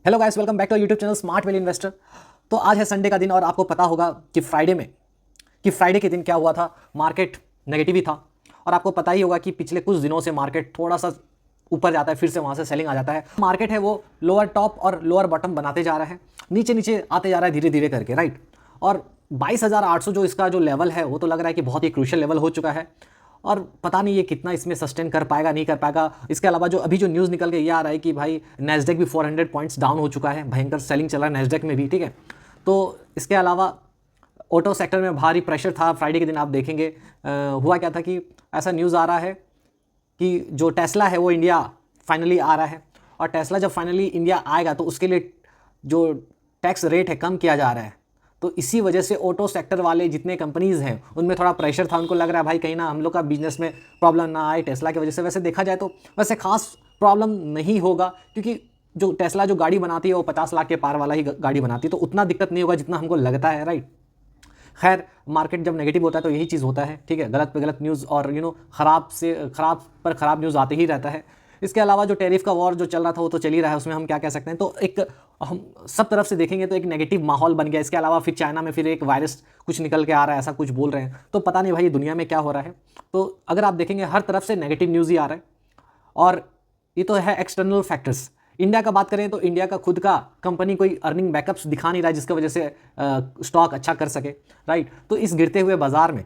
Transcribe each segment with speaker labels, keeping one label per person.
Speaker 1: Hello guys, welcome back to YouTube channel Smart Value Investor. तो आज है Sunday का दिन और आपको पता होगा कि फ्राइडे के दिन क्या हुआ था। मार्केट नेगेटिव ही था और आपको पता ही होगा कि पिछले कुछ दिनों से मार्केट थोड़ा सा ऊपर जाता है, फिर से वहाँ से सेलिंग आ जाता है। मार्केट है वो लोअर टॉप और लोअर बॉटम बनाते जा रहा है, नीचे नीचे आते जा रहा है धीरे धीरे करके, राइट। और 22,800 जो इसका जो लेवल है वो तो लग रहा है कि बहुत ही क्रूशियल लेवल हो चुका है और पता नहीं ये कितना इसमें सस्टेन कर पाएगा नहीं कर पाएगा। इसके अलावा जो अभी जो न्यूज़ निकल के ये आ रहा है कि भाई नैस्डैक भी 400 पॉइंट्स डाउन हो चुका है, भयंकर सेलिंग चल रहा है नैस्डैक में भी, ठीक है। तो इसके अलावा ऑटो सेक्टर में भारी प्रेशर था फ्राइडे के दिन। आप देखेंगे हुआ क्या था कि ऐसा न्यूज़ आ रहा है कि जो टेस्ला है वो इंडिया फाइनली आ रहा है और टेस्ला जब फाइनली इंडिया आएगा तो उसके लिए जो टैक्स रेट है कम किया जा रहा है। तो इसी वजह से ऑटो सेक्टर वाले जितने कंपनीज़ हैं उनमें थोड़ा प्रेशर था, उनको लग रहा है भाई कहीं ना हम लोग का बिजनेस में प्रॉब्लम ना आए टेस्ला की वजह से। वैसे देखा जाए तो वैसे खास प्रॉब्लम नहीं होगा क्योंकि जो टेस्ला जो गाड़ी बनाती है वो 50 लाख के पार वाला ही गाड़ी बनाती है, तो उतना दिक्कत नहीं होगा जितना हमको लगता है, राइट। खैर, मार्केट जब नेगेटिव होता है तो यही चीज़ होता है, ठीक है। गलत पे गलत न्यूज़ और ख़राब से ख़राब पर ख़राब न्यूज़ आते ही रहता है। इसके अलावा जो टैरिफ का वॉर जो चल रहा था वो तो चल ही रहा है, उसमें हम क्या कह सकते हैं। तो एक हम सब तरफ से देखेंगे तो एक नेगेटिव माहौल बन गया। इसके अलावा फिर चाइना में फिर एक वायरस कुछ निकल के आ रहा है, ऐसा कुछ बोल रहे हैं, तो पता नहीं भाई दुनिया में क्या हो रहा है। तो अगर आप देखेंगे हर तरफ से नेगेटिव न्यूज़ ही आ रहा है और ये तो है एक्सटर्नल फैक्टर्स। इंडिया का बात करें तो इंडिया का खुद का कंपनी कोई अर्निंग बैकअप्स दिखा नहीं रहा है जिसकी वजह से स्टॉक अच्छा कर सके, राइट। तो इस गिरते हुए बाजार में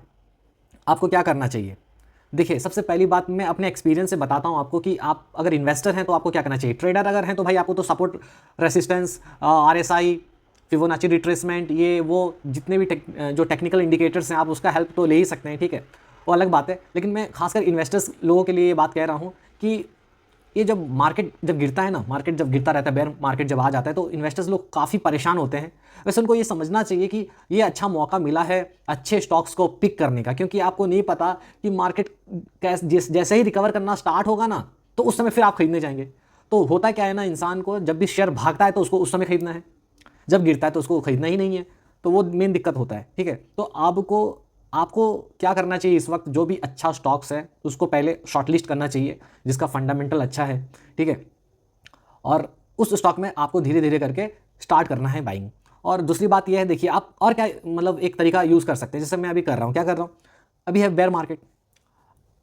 Speaker 1: आपको क्या करना चाहिए? देखिए, सबसे पहली बात मैं अपने एक्सपीरियंस से बताता हूं आपको कि आप अगर इन्वेस्टर हैं तो आपको क्या करना चाहिए। ट्रेडर अगर हैं तो भाई आपको तो support, resistance, RSI, Fibonacci retracement, ये वो जितने भी जो टेक्निकल इंडिकेटर्स हैं आप उसका हेल्प तो ले ही सकते हैं, ठीक है, वो अलग बात है। लेकिन मैं खासकर इन्वेस्टर्स लोगों के लिए ये बात कह रहा हूँ कि ये जब मार्केट जब गिरता है ना, मार्केट जब गिरता रहता है, बेयर मार्केट जब आ जाता है तो इन्वेस्टर्स लोग काफ़ी परेशान होते हैं। वैसे उनको ये समझना चाहिए कि ये अच्छा मौका मिला है अच्छे स्टॉक्स को पिक करने का, क्योंकि आपको नहीं पता कि मार्केट जैसे ही रिकवर करना स्टार्ट होगा ना तो उस समय फिर आप खरीदने जाएंगे। तो होता क्या है ना, इंसान को जब भी शेयर भागता है तो उसको उस समय खरीदना है, जब गिरता है तो उसको खरीदना ही नहीं है। तो वो मेन दिक्कत होता है, ठीक है। तो आपको क्या करना चाहिए इस वक्त, जो भी अच्छा स्टॉक्स है उसको पहले शॉर्टलिस्ट करना चाहिए जिसका फंडामेंटल अच्छा है, ठीक है। और उस स्टॉक में आपको धीरे धीरे करके स्टार्ट करना है बाइंग। और दूसरी बात यह है, देखिए आप और क्या मतलब एक तरीका यूज़ कर सकते हैं, जैसे मैं अभी कर रहा हूँ। क्या कर रहा हूँ? अभी है बेयर मार्केट,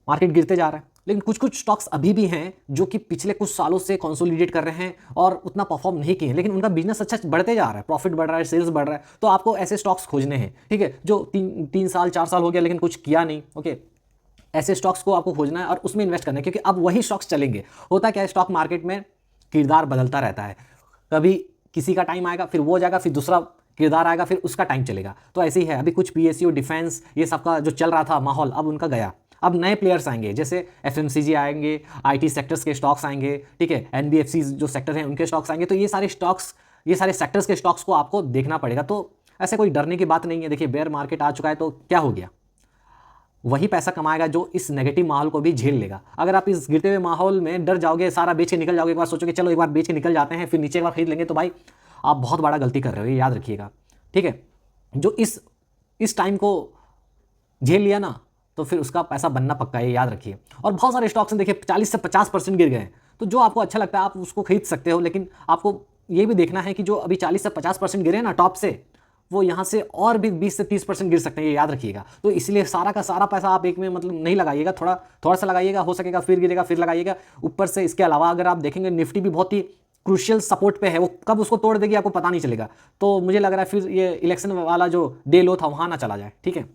Speaker 1: मार्केट गिरते जा रहा है, लेकिन कुछ कुछ स्टॉक्स अभी भी हैं जो कि पिछले कुछ सालों से कंसोलिडेट कर रहे हैं और उतना परफॉर्म नहीं किए हैं, लेकिन उनका बिजनेस अच्छा बढ़ते जा रहा है, प्रॉफिट बढ़ रहा है, सेल्स बढ़ रहा है। तो आपको ऐसे स्टॉक्स खोजने हैं, ठीक है, जो तीन साल 4 साल हो गया लेकिन कुछ किया नहीं, ओके। ऐसे स्टॉक्स को आपको खोजना है और उसमें इन्वेस्ट करना है, क्योंकि अब वही स्टॉक्स चलेंगे। होता क्या है, स्टॉक मार्केट में किरदार बदलता रहता है, कभी किसी का टाइम आएगा फिर वो जाएगा, फिर दूसरा किरदार आएगा फिर उसका टाइम चलेगा। तो ऐसे ही है, अभी कुछ PSU, डिफेंस, ये सबका जो चल रहा था माहौल अब उनका गया। अब नए प्लेयर्स आएंगे, जैसे FMCG आएंगे, IT सेक्टर्स के स्टॉक्स आएंगे, ठीक है, NBFC जो सेक्टर हैं उनके स्टॉक्स आएंगे। तो ये सारे स्टॉक्स, ये सारे सेक्टर्स के स्टॉक्स को आपको देखना पड़ेगा। तो ऐसे कोई डरने की बात नहीं है। देखिए, बेयर मार्केट आ चुका है तो क्या हो गया, वही पैसा कमाएगा जो इस नेगेटिव माहौल को भी झेल लेगा। अगर आप इस गिरते हुए माहौल में डर जाओगे, सारा बेच के निकल जाओगे, एक बार सोचोगे चलो एक बार बेच के निकल जाते हैं फिर नीचे एक बार खरीद लेंगे, तो भाई आप बहुत बड़ा गलती कर रहे हो, ये याद रखिएगा, ठीक है। जो इस टाइम को झेल लिया ना तो फिर उसका पैसा बनना पक्का है, ये याद रखिए। और बहुत सारे स्टॉक्स हैं, देखिए 40 से 50% गिर गए हैं, तो जो आपको अच्छा लगता है आप उसको खरीद सकते हो, लेकिन आपको ये भी देखना है कि जो अभी 40 से 50% गिरे ना टॉप से, वो यहाँ से और भी 20 से 30% गिर सकते हैं, ये याद रखिएगा। तो इसलिए सारा का सारा पैसा आप एक में मतलब नहीं लगाइएगा, थोड़ा थोड़ा सा लगाइएगा, हो सकेगा फिर गिरेगा फिर लगाइएगा ऊपर से। इसके अलावा अगर आप देखेंगे निफ्टी भी बहुत ही क्रूशियल सपोर्ट पे है, वो कब उसको तोड़ देगी आपको पता नहीं चलेगा। तो मुझे लग रहा है फिर ये इलेक्शन वाला जो डे लो था वहाँ ना चला जाए, ठीक है।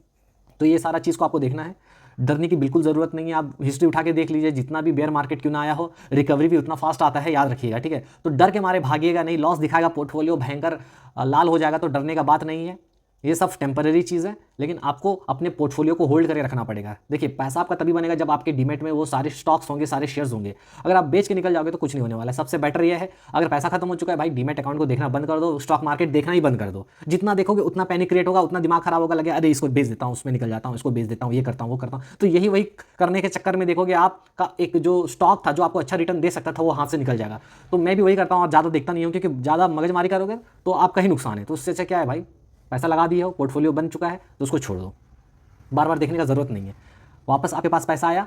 Speaker 1: तो ये सारा चीज़ को आपको देखना है, डरने की बिल्कुल ज़रूरत नहीं है। आप हिस्ट्री उठा के देख लीजिए, जितना भी बेयर मार्केट क्यों ना आया हो, रिकवरी भी उतना फास्ट आता है, याद रखिएगा, ठीक है। तो डर के मारे भागिएगा नहीं, लॉस दिखाएगा पोर्टफोलियो भयंकर लाल हो जाएगा तो डरने का बात नहीं है। ये सब टेम्पररी चीज़ है, लेकिन आपको अपने पोर्टफोलियो को होल्ड करके रखना पड़ेगा। देखिए, पैसा आपका तभी बनेगा जब आपके डीमेट में वो सारे स्टॉक्स होंगे, सारे शेयर्स होंगे। अगर आप बेच के निकल जाओगे तो कुछ नहीं होने वाला है। सबसे बेटर ये है, अगर पैसा खत्म हो चुका है भाई, डीमेट अकाउंट को देखना बंद कर दो, स्टॉक मार्केट देखना ही बंद कर दो। जितना देखोगे उतना पैनिक क्रिएट होगा, उतना दिमाग खराब होगा, लगे अरे इसको बेच देता हूँ, उसमें निकल जाता हूँ, इसको बेच देता हूँ, ये करता हूँ वो करता हूँ। तो यही वही करने के चक्कर में देखोगे आपका एक जो स्टॉक था जो आपको अच्छा रिटर्न दे सकता था वो हाथ से निकल जाएगा। तो मैं भी वही करता हूँ, आप ज़्यादा देखता नहीं हूँ, क्योंकि ज़्यादा मगजमारी करोगे तो आपका ही नुकसान है। तो उससे अच्छा क्या है भाई, पैसा लगा दिया हो, पोर्टफोलियो बन चुका है तो उसको छोड़ दो, बार बार देखने का ज़रूरत नहीं है। वापस आपके पास पैसा आया,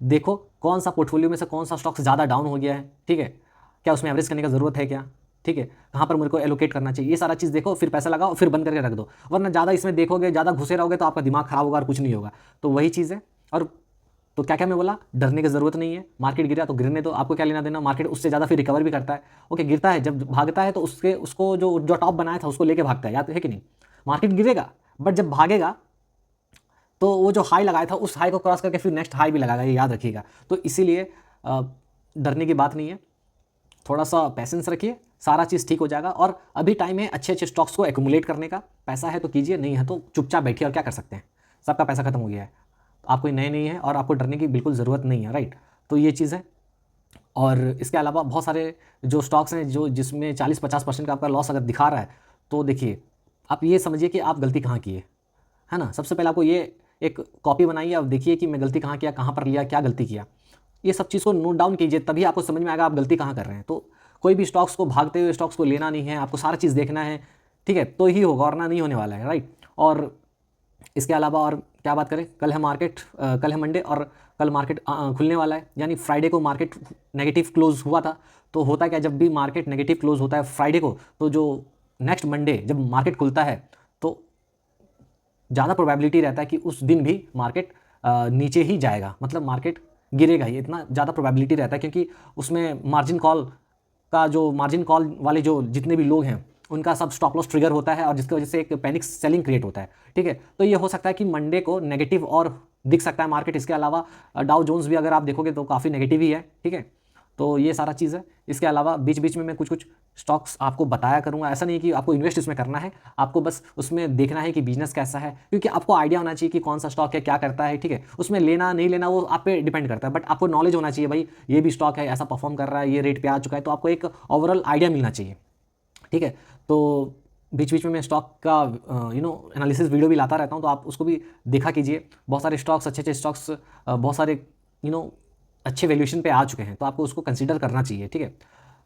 Speaker 1: देखो कौन सा पोर्टफोलियो में से कौन सा स्टॉक ज़्यादा डाउन हो गया है, ठीक है, क्या उसमें एवरेज करने का ज़रूरत है क्या, ठीक है, कहाँ पर मेरे को एलोकेट करना चाहिए, ये सारा चीज़ देखो, फिर पैसा लगाओ, फिर बंद करके रख दो। वरना ज़्यादा इसमें देखोगे, ज़्यादा घुसे रहोगे तो आपका दिमाग खराब होगा और कुछ नहीं होगा। तो वही चीज़ है। और तो क्या क्या मैं बोला, डरने की ज़रूरत नहीं है। मार्केट गिरा तो गिरने दो, आपको क्या लेना देना, मार्केट उससे ज़्यादा फिर रिकवर भी करता है। ओके, गिरता है, जब भागता है तो उसको जो जो टॉप बनाया था उसको लेके भागता है, याद है कि नहीं। मार्केट गिरेगा बट जब भागेगा तो वो जो हाई लगाया था उस हाई को क्रॉस करके फिर नेक्स्ट हाई भी लगाएगा, ये याद रखिएगा। तो इसीलिए डरने की बात नहीं है, थोड़ा सा पैसेंस रखिए, सारा चीज़ ठीक हो जाएगा। और अभी टाइम है अच्छे अच्छे स्टॉक्स को एक्यूमुलेट करने का। पैसा है तो कीजिए, नहीं है तो चुपचाप बैठिए, और क्या कर सकते हैं, सबका पैसा खत्म हो गया है। आप कोई नए नहीं है और आपको डरने की बिल्कुल ज़रूरत नहीं है, राइट। तो ये चीज़ है। और इसके अलावा बहुत सारे जो स्टॉक्स हैं जो जिसमें 40-50% का आपका लॉस अगर दिखा रहा है, तो देखिए आप ये समझिए कि आप गलती कहाँ की है ना। सबसे पहले आपको ये एक कॉपी बनाइए, अब देखिए कि मैं गलती कहाँ किया, कहाँ पर लिया, क्या गलती किया। ये सब चीज़ को नोट डाउन कीजिए, तभी आपको समझ में आएगा आप गलती कहाँ कर रहे हैं। तो कोई भी स्टॉक्स को, भागते हुए स्टॉक्स को लेना नहीं है, आपको सारा चीज़ देखना है, ठीक है, तो ही होगा, वरना नहीं होने वाला है, राइट। और इसके अलावा और क्या बात करें, कल है मार्केट, कल है मंडे और कल मार्केट खुलने वाला है। यानी फ्राइडे को मार्केट नेगेटिव क्लोज हुआ था। तो होता क्या, जब भी मार्केट नेगेटिव क्लोज होता है फ्राइडे को, तो जो नेक्स्ट मंडे जब मार्केट खुलता है तो ज़्यादा प्रोबेबिलिटी रहता है कि उस दिन भी मार्केट नीचे ही जाएगा, मतलब मार्केट गिरेगा ही, इतना ज़्यादा प्रोबेबिलिटी रहता है। क्योंकि उसमें मार्जिन कॉल का, जो मार्जिन कॉल वाले जो जितने भी लोग हैं उनका सब स्टॉप लॉस ट्रिगर होता है, और जिसकी वजह से एक पैनिक सेलिंग क्रिएट होता है, ठीक है। तो ये हो सकता है कि मंडे को नेगेटिव और दिख सकता है मार्केट। इसके अलावा डाउ जोन्स भी अगर आप देखोगे तो काफ़ी नेगेटिव ही है, ठीक है। तो ये सारा चीज़ है। इसके अलावा बीच बीच में मैं कुछ कुछ स्टॉक्स आपको बताया करूंगा। ऐसा नहीं है कि आपको इन्वेस्ट उसमें करना है, आपको बस उसमें देखना है कि बिजनेस कैसा है, क्योंकि आपको आइडिया होना चाहिए कि कौन सा स्टॉक है, क्या करता है, ठीक है। उसमें लेना नहीं लेना वो आप पे डिपेंड करता है, बट आपको नॉलेज होना चाहिए, भाई ये भी स्टॉक है, ऐसा परफॉर्म कर रहा है, ये रेट पे आ चुका है, तो आपको एक ओवरऑल आइडिया मिलना चाहिए, ठीक है। तो बीच बीच में मैं स्टॉक का एनालिसिस वीडियो भी लाता रहता हूँ, तो आप उसको भी देखा कीजिए। बहुत सारे स्टॉक्स, अच्छे अच्छे स्टॉक्स, बहुत सारे अच्छे वैल्यूएशन पे आ चुके हैं, तो आपको उसको कंसीडर करना चाहिए, ठीक है।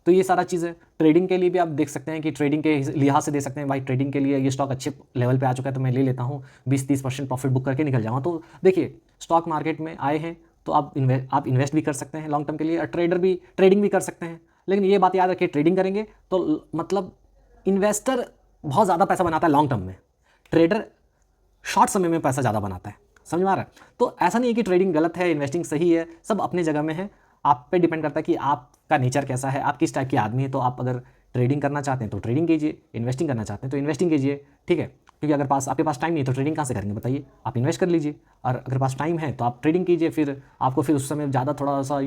Speaker 1: तो ये सारा चीज़ है। ट्रेडिंग के लिए भी आप देख सकते हैं कि ट्रेडिंग के लिहाज से देख सकते हैं, भाई ट्रेडिंग के लिए ये स्टॉक अच्छे लेवल पे आ चुका है तो मैं ले लेता हूँ, 20-30% प्रॉफिट बुक करके निकल जाऊँगा। तो देखिए स्टॉक मार्केट में आए हैं तो आप इन्वेस्ट भी कर सकते हैं लॉन्ग टर्म के लिए, और ट्रेडिंग भी कर सकते हैं। लेकिन ये बात याद रखिए, ट्रेडिंग करेंगे तो मतलब इन्वेस्टर बहुत ज़्यादा पैसा बनाता है लॉन्ग टर्म में, ट्रेडर शॉर्ट समय में पैसा ज़्यादा बनाता है, समझ में आ रहा है। तो ऐसा नहीं है कि ट्रेडिंग गलत है, इन्वेस्टिंग सही है, सब अपने जगह में है। आप पे डिपेंड करता है कि आपका नेचर कैसा है, आप किस टाइप के आदमी है। तो आप अगर ट्रेडिंग करना चाहते हैं तो ट्रेडिंग कीजिए, इन्वेस्टिंग करना चाहते हैं तो इन्वेस्टिंग कीजिए, ठीक है। क्योंकि अगर आपके पास टाइम नहीं है तो ट्रेडिंग कहाँ से करेंगे बताइए, आप इन्वेस्ट कर लीजिए। और अगर पास टाइम है तो आप ट्रेडिंग कीजिए, फिर आपको फिर उस समय ज़्यादा थोड़ा सा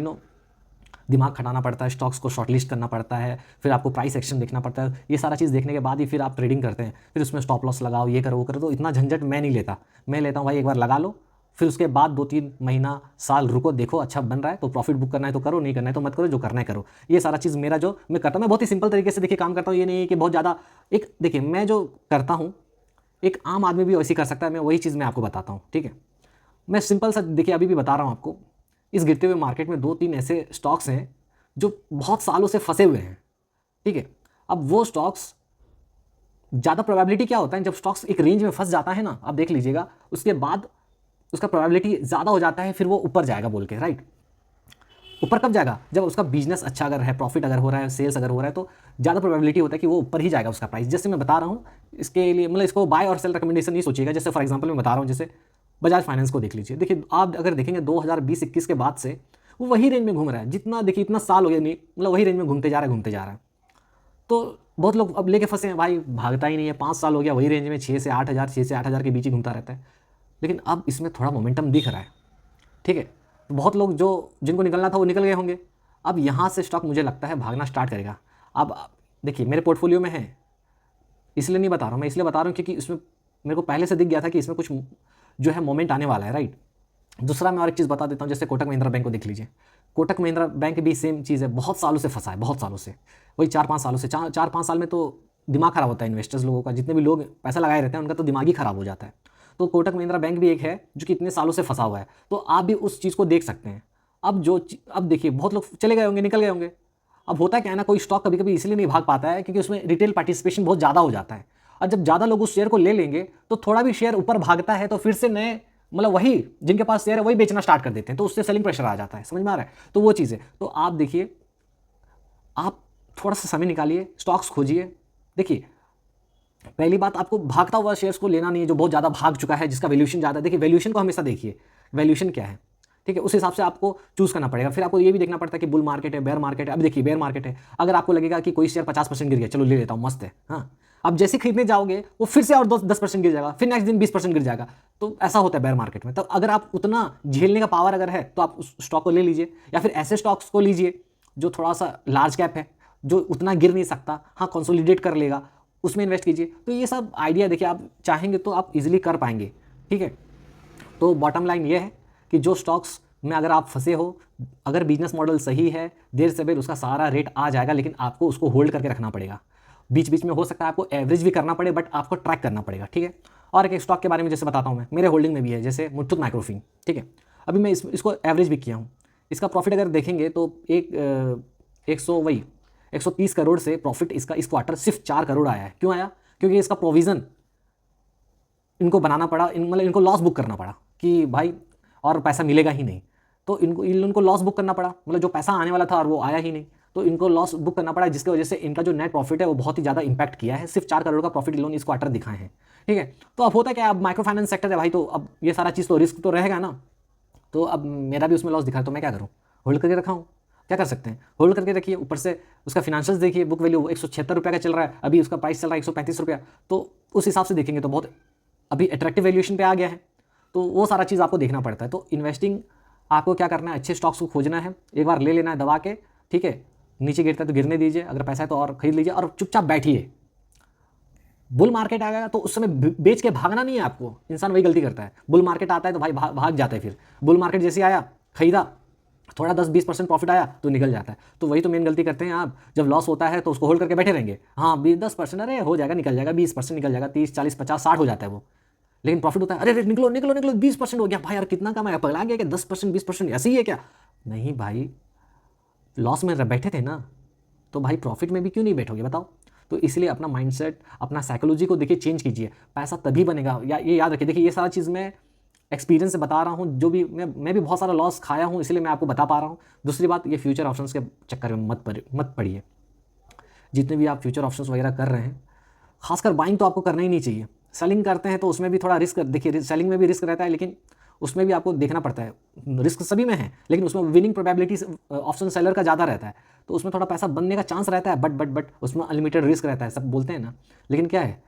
Speaker 1: दिमाग खटाना पड़ता है, स्टॉक्स को शॉर्टलिस्ट करना पड़ता है, फिर आपको प्राइस एक्शन देखना पड़ता है। ये सारा चीज़ देखने के बाद ही फिर आप ट्रेडिंग करते हैं, फिर उसमें स्टॉप लॉस लगाओ, ये करो वो करो। तो इतना झंझट मैं नहीं लेता, मैं लेता हूँ भाई एक बार लगा लो, फिर उसके बाद 2-3 महीना साल रुको, देखो अच्छा बन रहा है तो प्रॉफिट बुक करना है तो करो, नहीं करना है तो मत करो, जो करना है करो। ये सारा चीज़ मेरा जो मैं करता हूँ, मैं बहुत ही सिंपल तरीके से देखिए काम करता हूँ। ये नहीं है कि बहुत ज़्यादा एक, देखिए मैं जो करता हूँ एक आम आदमी भी वैसे ही कर सकता है, मैं वही चीज़ मैं आपको बताता हूँ, ठीक है। मैं सिंपल सा देखिए अभी भी बता रहा हूँ आपको। इस गिरते हुए मार्केट में 2-3 ऐसे स्टॉक्स हैं जो बहुत सालों से फंसे हुए हैं, ठीक है। अब वो स्टॉक्स, ज़्यादा प्रोबेबिलिटी क्या होता है जब स्टॉक्स एक रेंज में फंस जाता है ना, आप देख लीजिएगा, उसके बाद उसका प्रोबेबिलिटी ज़्यादा हो जाता है, फिर वो ऊपर जाएगा बोल के, राइट। ऊपर कब जाएगा, जब उसका बिजनेस अच्छा अगर है, प्रॉफिट अगर हो रहा है, सेल्स अगर हो रहा है, तो ज़्यादा प्रोबेबिलिटी होता है कि वो ऊपर ही जाएगा उसका प्राइस। जैसे मैं बता रहा हूँ, इसके लिए मतलब इसको बाय और सेल रिकमेंडेशन नहीं सोचिएगा। जैसे फॉर एग्जांपल मैं बता रहा हूँ, जैसे बजाज फाइनेंस को देख लीजिए। देखिए आप अगर देखेंगे 2020-21 के बाद से वो वही रेंज में घूम रहा है, जितना देखिए इतना साल हो गया, नहीं मतलब वही रेंज में घूमते जा रहा है। तो बहुत लोग अब लेके फंसे हैं, भाई भागता ही नहीं है, 5 साल हो गया वही रेंज में 6 से 8 हज़ार के बीच ही घूमता रहता है। लेकिन अब इसमें थोड़ा मोमेंटम दिख रहा है, ठीक है। तो बहुत लोग जो जिनको निकलना था वो निकल गए होंगे। अब यहाँ से स्टॉक मुझे लगता है भागना स्टार्ट करेगा। अब देखिए मेरे पोर्टफोलियो में है, इसलिए नहीं बता रहा हूँ, मैं इसलिए बता रहा हूँ क्योंकि इसमें मेरे को पहले से दिख गया था कि इसमें कुछ जो है मोमेंट आने वाला है, राइट। दूसरा मैं और एक चीज़ बता देता हूँ, जैसे कोटक महिंद्रा बैंक को देख लीजिए। कोटक महिंद्रा बैंक भी सेम चीज़ है, बहुत सालों से फंसा है, बहुत सालों से, वही 4-5 सालों से। 4-5 साल में तो दिमाग खराब होता है इन्वेस्टर्स लोगों का, जितने भी लोग पैसा लगाए रहते हैं उनका तो दिमाग ही खराब हो जाता है। तो कोटक महिंद्रा बैंक भी एक है जो कि इतने सालों से फंसा हुआ है, तो आप भी उस चीज़ को देख सकते हैं। अब देखिए बहुत लोग चले गए होंगे, निकल गए होंगे। अब होता क्या है ना, कोई स्टॉक कभी कभी इसलिए नहीं भाग पाता है क्योंकि उसमें रिटेल पार्टिसिपेशन बहुत ज़्यादा हो जाता है, और जब ज़्यादा लोग उस शेयर को ले लेंगे तो थोड़ा भी शेयर ऊपर भागता है तो फिर से नए मतलब वही जिनके पास शेयर है वही बेचना स्टार्ट कर देते हैं, तो उससे सेलिंग प्रेशर आ जाता है, समझ में आ रहा है। तो वो चीज़ है। तो आप देखिए, आप थोड़ा सा समय निकालिए, स्टॉक्स खोजिए। देखिए पहली बात, आपको भागता हुआ शेयर्स को लेना नहीं है जो बहुत ज़्यादा भाग चुका है, जिसका वैल्यूएशन ज़्यादा है। देखिए वैल्यूएशन को हमेशा देखिए, वैल्यूएशन क्या है, ठीक है, उस हिसाब से आपको चूज़ करना पड़ेगा। फिर आपको ये भी देखना पड़ता है कि बुल मार्केट है, बेयर मार्केट है। अब देखिए बेयर मार्केट है, अगर आपको लगेगा कि कोई शेयर 50% गिर गया, चलो ले लेता हूँ, मस्त है, हाँ, अब जैसे खरीदने जाओगे वो फिर से और 10% गिर जाएगा, फिर नेक्स्ट दिन 20% गिर जाएगा। तो ऐसा होता है बेयर मार्केट में। तब अगर आप उतना झेलने का पावर अगर है तो आप उस स्टॉक को ले लीजिए, या फिर ऐसे स्टॉक्स को लीजिए जो थोड़ा सा लार्ज कैप है, जो उतना गिर नहीं सकता, हाँ कंसोलिडेट कर लेगा, उसमें इन्वेस्ट कीजिए। तो ये सब आइडिया देखिए, आप चाहेंगे तो आप इजीली कर पाएंगे, ठीक है। तो बॉटम लाइन ये है कि जो स्टॉक्स में अगर आप फंसे हो, अगर बिजनेस मॉडल सही है, देर से देर उसका सारा रेट आ जाएगा, लेकिन आपको उसको होल्ड करके रखना पड़ेगा। बीच बीच में हो सकता है आपको एवरेज भी करना पड़े, बट आपको ट्रैक करना पड़ेगा, ठीक है। और एक स्टॉक के बारे में जैसे बताता हूँ मैं, मेरे होल्डिंग में भी है, जैसे मुथूट माइक्रोफिन, ठीक है। अभी मैं इसको एवरेज भी किया हूँ। इसका प्रॉफिट अगर देखेंगे तो 130 करोड़ से प्रॉफिट इसका इस क्वार्टर सिर्फ 4 करोड़ आया है। क्यों आया? क्योंकि इसका प्रोविज़न इनको बनाना पड़ा, मतलब इनको लॉस बुक करना पड़ा कि भाई और पैसा मिलेगा ही नहीं, तो इनको लॉस बुक करना पड़ा, मतलब जो पैसा आने वाला था और वो आया ही नहीं, तो इनको लॉस बुक करना पड़ा, जिसकी वजह से इनका जो नेट प्रॉफिट है वो बहुत ही ज़्यादा इंपैक्ट किया है। सिर्फ 4 करोड़ का प्रॉफिट इन लोगों ने इस क्वार्टर दिखाए हैं, ठीक है। तो अब होता है क्या, अब माइक्रो फाइनेंस सेक्टर है भाई, तो अब ये सारा चीज़ तो रिस्क तो रहेगा ना। तो अब मेरा भी उसमें लॉस दिखा, तो मैं क्या करूँ? होल्ड करके रखा हूँ, क्या कर सकते हैं, होल्ड करके रखिए। ऊपर से उसका फिनेंशियल्स देखिए, बुक वैल्यू 176 रुपये का चल रहा है, अभी उसका प्राइस चल रहा है 135 रुपया, तो उस हिसाब से देखेंगे तो बहुत अभी अट्रैक्टिव वैल्यूएशन पे आ गया है। तो वो सारा चीज़ आपको देखना पड़ता है। तो इन्वेस्टिंग आपको क्या करना है, अच्छे स्टॉक्स को खोजना है, एक बार ले लेना है दबा के, ठीक है। नीचे गिरता है तो गिरने दीजिए, अगर पैसा है तो और खरीद लीजिए, और चुपचाप बैठिए। बुल मार्केट आ गया तो उस समय बेच के भागना नहीं है आपको। इंसान वही गलती करता है, बुल मार्केट आता है तो भाई भाग जाता है। फिर बुल मार्केट जैसे आया, खरीदा, थोड़ा 10-20% प्रॉफिट आया तो निकल जाता है। तो वही तो मेन गलती करते हैं आप, जब लॉस होता है तो उसको होल्ड करके बैठे रहेंगे। हाँ 10%, अरे हो जाएगा, निकल जाएगा, 20% निकल जाएगा, 30, 40, 50, 60 हो जाता है वो। लेकिन प्रॉफिट होता है, अरे निकलो निकलो निकलो, 20% हो गया भाई, यार कितना कमाया, पगला गया क्या, 10% 20% ऐसे ही है क्या? नहीं भाई, लॉस में बैठे थे ना, तो भाई प्रॉफिट में भी क्यों नहीं बैठोगे बताओ। तो इसलिए अपना माइंडसेट, अपना साइकोलॉजी को देखिए चेंज कीजिए, पैसा तभी बनेगा। या ये याद रखिए, देखिए ये सारा चीज़ मैं एक्सपीरियंस से बता रहा हूँ, जो भी मैं भी बहुत सारा लॉस खाया हूँ, इसलिए मैं आपको बता पा रहा हूँ। दूसरी बात, ये फ्यूचर ऑप्शंस के चक्कर में मत पड़िए। जितने भी आप फ्यूचर ऑप्शंस वगैरह कर रहे हैं, खासकर बाइंग तो आपको करना ही नहीं चाहिए। सेलिंग करते हैं तो उसमें भी थोड़ा रिस्क, देखिए सेलिंग में भी रिस्क रहता है, लेकिन उसमें भी आपको देखना पड़ता है। रिस्क सभी में है, लेकिन उसमें विनिंग प्रोबेबिलिटी ऑप्शन सेलर का ज़्यादा रहता है, तो उसमें थोड़ा पैसा बनने का चांस रहता है, बट उसमें अनलिमिटेड रिस्क रहता है, सब बोलते हैं ना। लेकिन क्या है,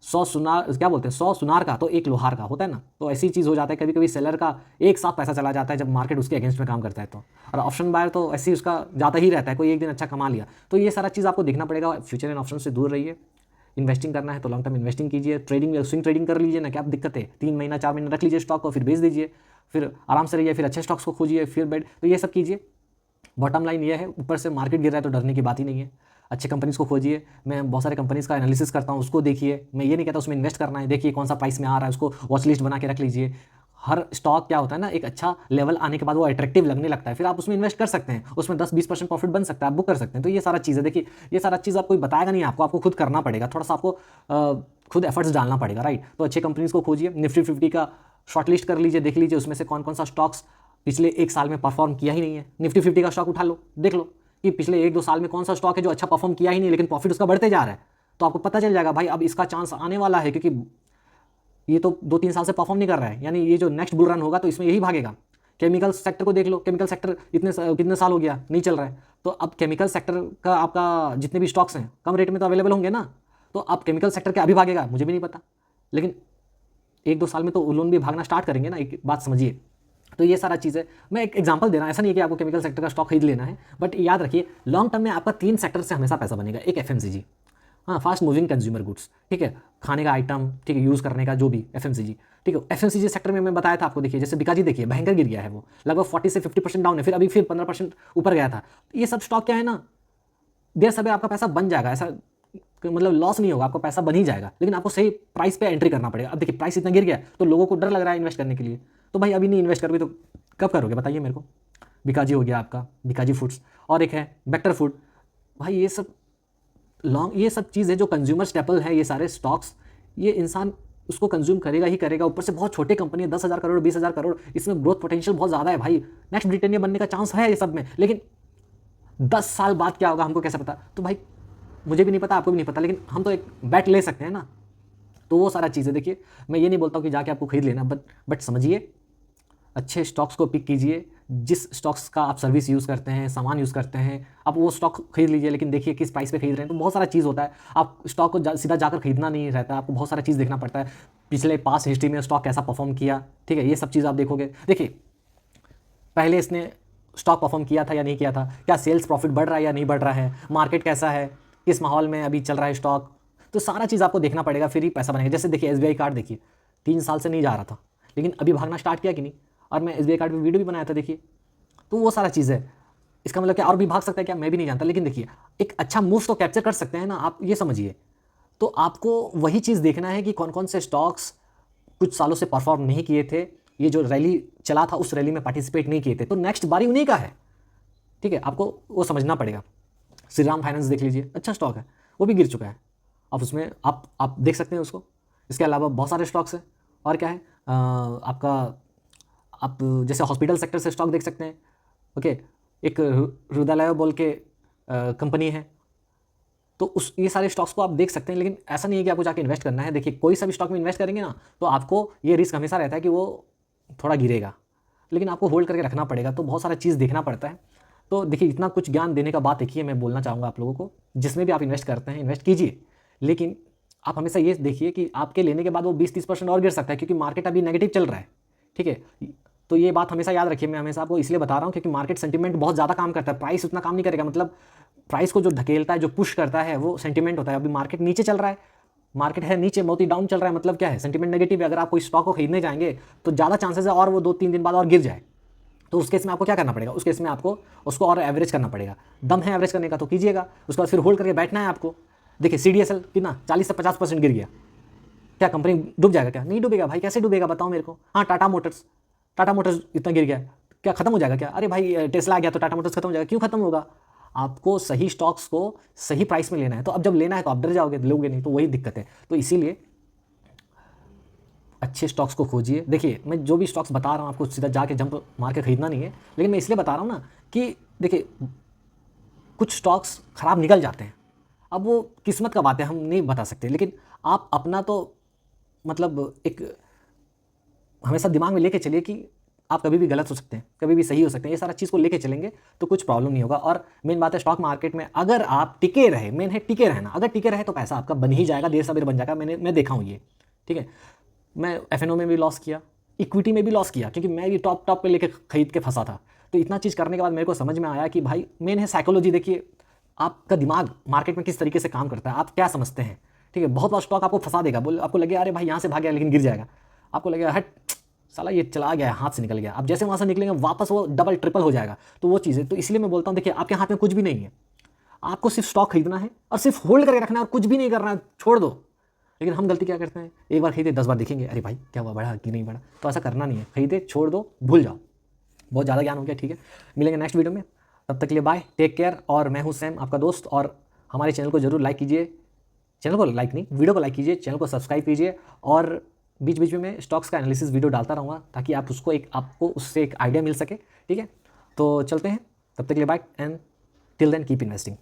Speaker 1: 100 सुनार, क्या बोलते हैं, 100 सुनार का तो एक लोहार का होता है ना। तो ऐसी चीज़ हो जाता है, कभी कभी सेलर का एक साथ पैसा चला जाता है जब मार्केट उसके अगेंस्ट में काम करता है। तो और ऑप्शन बायर तो ऐसे ही उसका जाता ही रहता है, कोई एक दिन अच्छा कमा लिया। तो ये सारा चीज़ आपको देखना पड़ेगा। फ्यूचर एंड ऑप्शन से दूर रहिए। इन्वेस्टिंग करना है तो लॉन्ग टर्म इन्वेस्टिंग कीजिए, ट्रेडिंग स्विंग ट्रेडिंग कर लीजिए ना, क्या दिक्कत है, 3 महीना 4 महीना रख लीजिए स्टॉक को, फिर बेच दीजिए, फिर आराम से रहिए, फिर अच्छे स्टॉक्स को खोजिए, फिर बैठ, तो ये सब कीजिए। बॉटम लाइन ये है, ऊपर से मार्केट गिर रहा है तो डरने की बात ही नहीं है। अच्छे कंपनीज़ को खोजिए, मैं बहुत सारे कंपनीज़ का एनालिसिस करता हूँ, उसको देखिए। मैं ये नहीं कहता उसमें इन्वेस्ट करना है, देखिए कौन सा प्राइस में आ रहा है, उसको वॉच लिस्ट बना के रख लीजिए। हर स्टॉक क्या होता है ना, एक अच्छा लेवल आने के बाद वो अट्रैक्टिव लगने लगता है, फिर आप उसमें इन्वेस्ट कर सकते हैं, उसमें 10-20% प्रॉफिट बन सकता है, आप बुक कर सकते हैं। तो ये सारा चीज़ है, देखिए ये सारा चीज़ आपको बताएगा नहीं, आपको खुद करना पड़ेगा, थोड़ा सा आपको खुद एफर्ट्स डालना पड़ेगा, राइट। तो अच्छे कंपनीज़ को खोजिए, निफ्टी 50 का शॉर्ट लिस्ट कर लीजिए, देख लीजिए उसमें से कौन कौन सा स्टॉक्स पिछले 1 साल में परफॉर्म किया ही नहीं है। निफ्टी 50 का स्टॉक उठा लो, देख लो कि पिछले 1-2 साल में कौन सा स्टॉक है जो अच्छा परफॉर्म किया ही नहीं, लेकिन प्रॉफिट उसका बढ़ते जा रहा है। तो आपको पता चल जाएगा भाई अब इसका चांस आने वाला है, क्योंकि ये तो 2-3 साल से परफॉर्म नहीं कर रहा है, यानी ये जो नेक्स्ट बुल रन होगा तो इसमें यही भागेगा। केमिकल सेक्टर को देख लो, केमिकल सेक्टर कितने साल हो गया नहीं चल रहा है, तो अब केमिकल सेक्टर का आपका जितने भी स्टॉक्स हैं कम रेट में तो अवेलेबल होंगे ना, तो अब केमिकल सेक्टर के अभी भागेगा मुझे भी नहीं पता, लेकिन 1-2 साल में तो उन भी भागना स्टार्ट करेंगे ना, एक बात समझिए। तो ये सारा चीज़ है, मैं एक एग्जांपल दे रहा हूँ, ऐसा नहीं है कि आपको केमिकल सेक्टर का स्टॉक खरीद लेना है, बट याद रखिए लॉन्ग टर्म में आपका 3 सेक्टर से हमेशा पैसा बनेगा। एक एफएमसीजी, हाँ फास्ट मूविंग कंज्यूमर गुड्स, ठीक है, खाने का आइटम, ठीक है, यूज़ करने का जो भी एफएमसीजी, ठीक है। एफएमसीजी सेक्टर में मैं बताया था आपको, देखिए जैसे बिकाजी, देखिए भयंकर गिर गया है, वो लगभग 40 से 50% डाउन है, फिर अभी फिर 15% ऊपर गया था। ये सब स्टॉक क्या है ना, देर सवेर आपका पैसा बन जाएगा, ऐसा मतलब लॉस नहीं होगा, आपका पैसा बन ही जाएगा, लेकिन आपको सही प्राइस पे एंट्री करना पड़ेगा। अब देखिए प्राइस इतना गिर गया तो लोगों को डर लग रहा है इन्वेस्ट करने के लिए, तो भाई अभी नहीं इन्वेस्ट करोगे तो कब करोगे बताइए मेरे को। बिकाजी हो गया आपका, बिकाजी फूड्स, और एक है बेक्टर फूड, भाई ये सब चीज़ है जो कंज्यूमर स्टेपल है, ये सारे स्टॉक्स, ये इंसान उसको कंज्यूम करेगा ही करेगा। ऊपर से बहुत छोटे कंपनी है, 10,000 करोड़ 20,000 करोड़, इसमें ग्रोथ पोटेंशियल बहुत ज़्यादा है भाई, नेक्स्ट ब्रिटानिया बनने का चांस है ये सब में, लेकिन 10 साल बाद क्या होगा हमको कैसे पता? तो भाई मुझे भी नहीं पता, आपको भी नहीं पता, लेकिन हम तो एक बैट ले सकते हैं ना। तो वो सारा चीज़ें देखिए, मैं ये नहीं बोलता हूँ कि जाके आपको खरीद लेना, बट समझिए, अच्छे स्टॉक्स को पिक कीजिए। जिस स्टॉक्स का आप सर्विस यूज़ करते हैं, सामान यूज़ करते हैं, आप वो स्टॉक खरीद लीजिए, लेकिन देखिए किस प्राइस पे खरीद रहे हैं। तो बहुत सारा चीज़ होता है, आप स्टॉक को सीधा जाकर खरीदना नहीं रहता, आपको बहुत सारा चीज़ देखना पड़ता है। पिछले पास्ट हिस्ट्री में स्टॉक कैसा परफॉर्म किया, ठीक है, ये सब चीज़ आप देखोगे। देखिए पहले इसने स्टॉक परफॉर्म किया था या नहीं किया था, क्या सेल्स प्रॉफिट बढ़ रहा है या नहीं बढ़ रहा है, मार्केट कैसा है, किस माहौल में अभी चल रहा है स्टॉक, तो सारा चीज़ आपको देखना पड़ेगा, फिर ही पैसा बनेगा। जैसे देखिए SBI कार्ड देखिए, 3 साल से नहीं जा रहा था, लेकिन अभी भागना स्टार्ट किया कि नहीं, और मैं SBI कार्ड पर वीडियो भी बनाया था, देखिए। तो वो सारा चीज़ है, इसका मतलब क्या और भी भाग सकता है क्या, मैं भी नहीं जानता, लेकिन देखिए एक अच्छा मूव तो कैप्चर कर सकते हैं ना, आप ये समझिए। तो आपको वही चीज़ देखना है कि कौन कौन से स्टॉक्स कुछ सालों से परफॉर्म नहीं किए थे, ये जो रैली चला था उस रैली में पार्टिसिपेट नहीं किए थे, तो नेक्स्ट बारी उन्हीं का है, ठीक है, आपको वो समझना पड़ेगा। श्रीराम फाइनेंस देख लीजिए, अच्छा स्टॉक है, वो भी गिर चुका है, आप उसमें आप देख सकते हैं उसको। इसके अलावा बहुत सारे स्टॉक्स हैं, और क्या है आपका, आप जैसे हॉस्पिटल सेक्टर से स्टॉक देख सकते हैं, ओके। एक रुदालय बोल के कंपनी है, तो उस ये सारे स्टॉक्स को आप देख सकते हैं, लेकिन ऐसा नहीं है कि आपको जाके इन्वेस्ट करना है। देखिए कोई सा भी स्टॉक में इन्वेस्ट करेंगे ना, तो आपको ये रिस्क हमेशा रहता है कि वो थोड़ा गिरेगा, लेकिन आपको होल्ड करके रखना पड़ेगा, तो बहुत सारा चीज़ देखना पड़ता है। तो देखिए इतना कुछ ज्ञान देने का बात देखिए, मैं बोलना चाहूँगा आप लोगों को, जिसमें भी आप इन्वेस्ट करते हैं इन्वेस्ट कीजिए, लेकिन आप हमेशा ये देखिए कि आपके लेने के बाद वो 20-30% और गिर सकता है, क्योंकि मार्केट अभी नेगेटिव चल रहा है, ठीक है। तो ये बात हमेशा याद रखिए, मैं हमेशा आपको इसलिए बता रहा हूँ क्योंकि मार्केट सेंटिमेंट बहुत ज़्यादा काम करता है, प्राइस उतना काम नहीं करेगा। मतलब प्राइस को जो धकेलता है, जो पुश करता है, वो सेंटिमेंट होता है। अभी मार्केट नीचे चल रहा है, मार्केट है नीचे, बहुत ही डाउन चल रहा है, मतलब क्या है, सेंटिमेंट नेगेटिव है। अगर आप कोई स्टॉक को खरीदने जाएंगे तो ज़्यादा चांसेस है और वो 2-3 दिन बाद और गिर जाए, तो उस केस में आपको क्या करना पड़ेगा, उस केस में आपको उसको और एवरेज करना पड़ेगा। दम है एवरेज करने का तो कीजिएगा, उसके बाद फिर होल्ड करके बैठना है आपको। देखिए CDSL कितना 40 से 50% गिर गया, क्या कंपनी डूब जाएगा? क्या नहीं डूबेगा भाई, कैसे डूबेगा बताओ मेरे को। हाँ टाटा मोटर्स इतना गिर गया, क्या खत्म हो जाएगा क्या? अरे भाई टेस्ला आ गया तो टाटा मोटर्स खत्म हो जाएगा? क्यों खत्म होगा? आपको सही स्टॉक्स को सही प्राइस में लेना है, तो अब जब लेना है तो आप डर जाओगे, लोगे नहीं, तो वही दिक्कत है। तो इसीलिए अच्छे स्टॉक्स को खोजिए। देखिए मैं जो भी स्टॉक्स बता रहा हूँ आपको सीधा जाके जंप मार के खरीदना नहीं है, लेकिन मैं इसलिए बता रहा हूँ ना कि देखिए कुछ स्टॉक्स खराब निकल जाते हैं, अब वो किस्मत का बात है, हम नहीं बता सकते, लेकिन आप अपना तो मतलब एक हमेशा दिमाग में लेके चलिए कि आप कभी भी गलत हो सकते हैं, कभी भी सही हो सकते हैं। ये सारा चीज़ को लेके चलेंगे तो कुछ प्रॉब्लम नहीं होगा। और मेन बात है स्टॉक मार्केट में अगर आप टिके रहे, मेन है टिके रहना, अगर टिके रहे तो पैसा आपका बन ही जाएगा, देर सवेर बन जाएगा। मैं देखा हूँ ये, ठीक है। मैं FNO में भी लॉस किया, इक्विटी में भी लॉस किया, क्योंकि मैं भी टॉप पे लेके खरीद के फंसा था। तो इतना चीज़ करने के बाद मेरे को समझ में आया कि भाई मेन है साइकोलॉजी। देखिए आपका दिमाग मार्केट में किस तरीके से काम करता है, आप क्या समझते हैं, ठीक है। बहुत बार स्टॉक आपको फंसा देगा, बोल आपको लगे अरे भाई यहाँ से भाग गया लेकिन गिर जाएगा, आपको लगेगा हट साला ये चला गया, हाथ से निकल गया। अब जैसे वहाँ से निकलेंगे वापस वो डबल ट्रिपल हो जाएगा। तो वो चीज़ है, तो इसलिए मैं बोलता हूँ देखिए आपके हाथ में कुछ भी नहीं है, आपको सिर्फ स्टॉक खरीदना है और सिर्फ होल्ड करके रखना है और कुछ भी नहीं करना है, छोड़ दो। लेकिन हम गलती क्या करते हैं, एक बार खरीदे 10 बार देखेंगे अरे भाई क्या हुआ, बढ़ा कि नहीं बढ़ा। तो ऐसा करना नहीं है, खरीदे छोड़ दो, भूल जाओ। बहुत ज़्यादा ज्ञान हो गया, ठीक है। मिलेंगे नेक्स्ट वीडियो में, तब तक के लिए बाय, टेक केयर। और मैं हूँ सैम आपका दोस्त, और हमारे चैनल को जरूर लाइक कीजिए, चैनल को लाइक नहीं वीडियो को लाइक कीजिए, चैनल को सब्सक्राइब कीजिए, और बीच बीच में मैं स्टॉक्स का एनालिसिस वीडियो डालता रहूँगा ताकि आप उसको आपको उससे एक आइडिया मिल सके, ठीक है। तो चलते हैं, तब तक के लिए bye and till then keep investing.